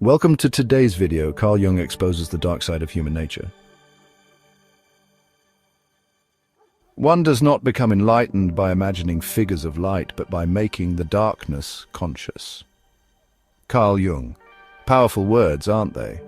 Welcome to today's video. Carl Jung exposes the dark side of human nature. One does not become enlightened by imagining figures of light, but by making the darkness conscious. Carl Jung. Powerful words, aren't they?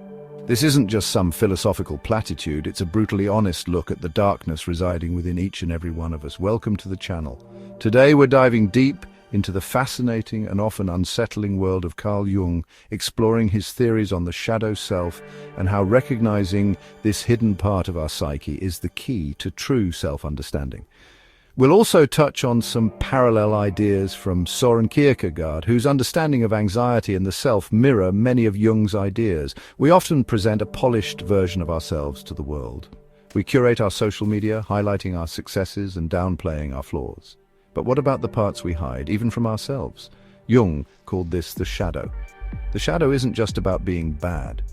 This isn't just some philosophical platitude, it's a brutally honest look at the darkness residing within each and every one of us. Welcome to the channel. Today we're diving deep into the fascinating and often unsettling world of Carl Jung, exploring his theories on the shadow self and how recognizing this hidden part of our psyche is the key to true self-understanding. We'll also touch on some parallel ideas from Søren Kierkegaard, whose understanding of anxiety and the self mirror many of Jung's ideas. We often present a polished version of ourselves to the world. We curate our social media, highlighting our successes and downplaying our flaws. But what about the parts we hide, even from ourselves? Jung called this the shadow. The shadow isn't just about being bad.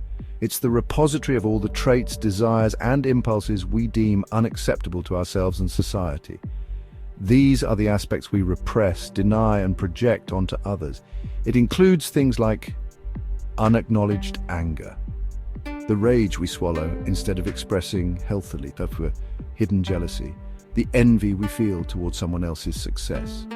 It's the repository of all the traits, desires, and impulses we deem unacceptable to ourselves and society. These are the aspects we repress, deny, and project onto others. It includes things like unacknowledged anger, the rage we swallow instead of expressing healthily, hidden jealousy, the envy we feel towards someone else's success,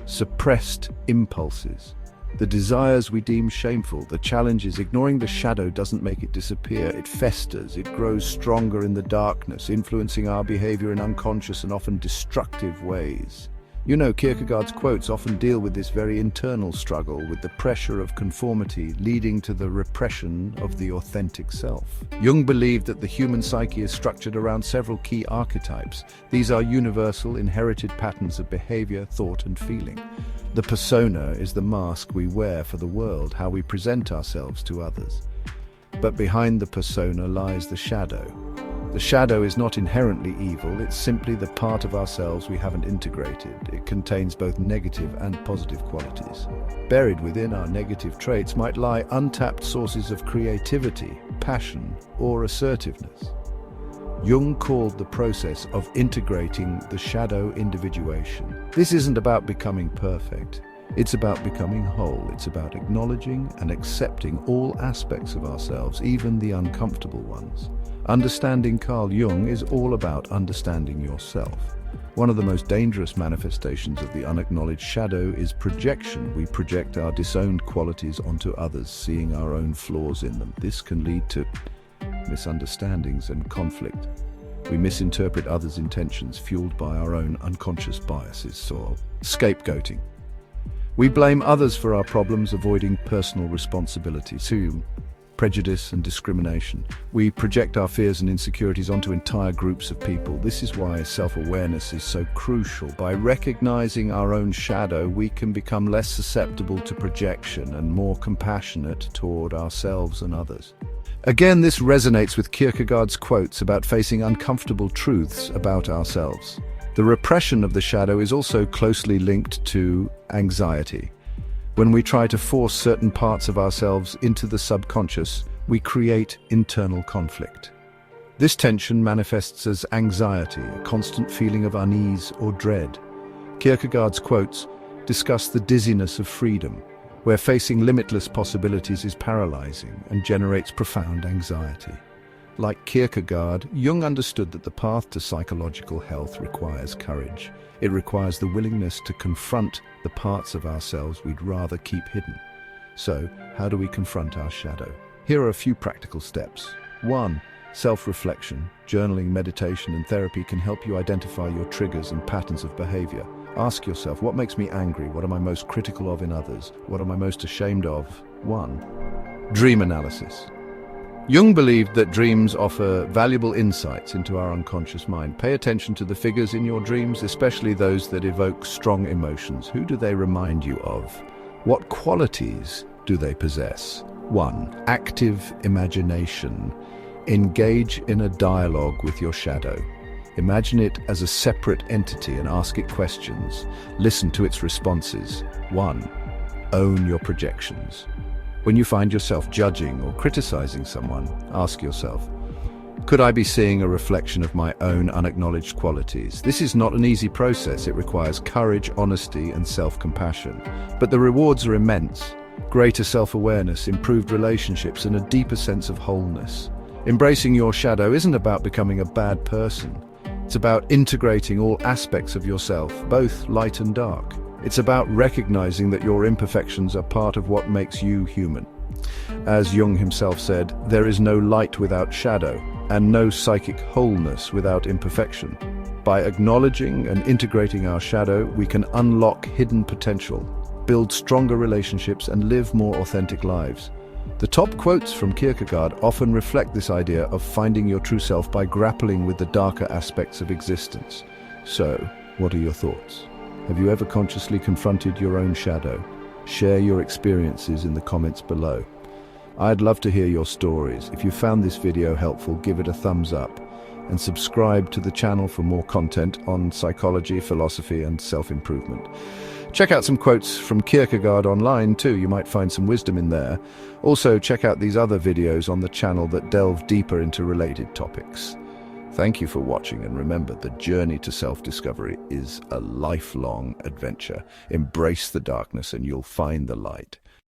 suppressed impulses, the desires we deem shameful. The challenge is ignoring the shadow doesn't make it disappear. It festers, it grows stronger in the darkness, influencing our behavior in unconscious and often destructive ways. You know, Kierkegaard's quotes often deal with this very internal struggle, with the pressure of conformity leading to the repression of the authentic self. Jung believed that the human psyche is structured around several key archetypes. These are universal, inherited patterns of behavior, thought, and feeling. The persona is the mask we wear for the world, how we present ourselves to others. But behind the persona lies the shadow. The shadow is not inherently evil, it's simply the part of ourselves we haven't integrated. It contains both negative and positive qualities. Buried within our negative traits might lie untapped sources of creativity, passion, or assertiveness. Jung called the process of integrating the shadow individuation. This isn't about becoming perfect. It's about becoming whole. It's about acknowledging and accepting all aspects of ourselves, even the uncomfortable ones. Understanding Carl Jung is all about understanding yourself. One of the most dangerous manifestations of the unacknowledged shadow is projection. We project our disowned qualities onto others, seeing our own flaws in them. This can lead to misunderstandings and conflict. We misinterpret others' intentions, fueled by our own unconscious biases or scapegoating. We blame others for our problems, avoiding personal responsibility. Prejudice and discrimination. We project our fears and insecurities onto entire groups of people. This is why self-awareness is so crucial. By recognizing our own shadow, we can become less susceptible to projection and more compassionate toward ourselves and others. Again, this resonates with Kierkegaard's quotes about facing uncomfortable truths about ourselves. The repression of the shadow is also closely linked to anxiety. When we try to force certain parts of ourselves into the subconscious, we create internal conflict. This tension manifests as anxiety, a constant feeling of unease or dread. Kierkegaard's quotes discuss the dizziness of freedom, where facing limitless possibilities is paralyzing and generates profound anxiety. Like Kierkegaard, Jung understood that the path to psychological health requires courage. It requires the willingness to confront the parts of ourselves we'd rather keep hidden. So, how do we confront our shadow? Here are a few practical steps. 1. Self-reflection. Journaling, meditation, and therapy can help you identify your triggers and patterns of behavior. Ask yourself, what makes me angry? What am I most critical of in others? What am I most ashamed of? 1. Dream analysis. Jung believed that dreams offer valuable insights into our unconscious mind. Pay attention to the figures in your dreams, especially those that evoke strong emotions. Who do they remind you of? What qualities do they possess? 1. Active imagination. Engage in a dialogue with your shadow. Imagine it as a separate entity and ask it questions. Listen to its responses. 1. Own your projections. When you find yourself judging or criticizing someone, ask yourself, could I be seeing a reflection of my own unacknowledged qualities? This is not an easy process. It requires courage, honesty, and self-compassion. But the rewards are immense. greater self-awareness, improved relationships, and a deeper sense of wholeness. Embracing your shadow isn't about becoming a bad person. It's about integrating all aspects of yourself, both light and dark. It's about recognizing that your imperfections are part of what makes you human. As Jung himself said, there is no light without shadow, and no psychic wholeness without imperfection. By acknowledging and integrating our shadow, we can unlock hidden potential, build stronger relationships, and live more authentic lives. The top quotes from Kierkegaard often reflect this idea of finding your true self by grappling with the darker aspects of existence. So, what are your thoughts? Have you ever consciously confronted your own shadow? Share your experiences in the comments below. I'd love to hear your stories. If you found this video helpful, give it a thumbs up and subscribe to the channel for more content on psychology, philosophy, and self-improvement. Check out some quotes from Kierkegaard online too. You might find some wisdom in there. Also, check out these other videos on the channel that delve deeper into related topics. Thank you for watching, and remember, the journey to self-discovery is a lifelong adventure. Embrace the darkness and you'll find the light.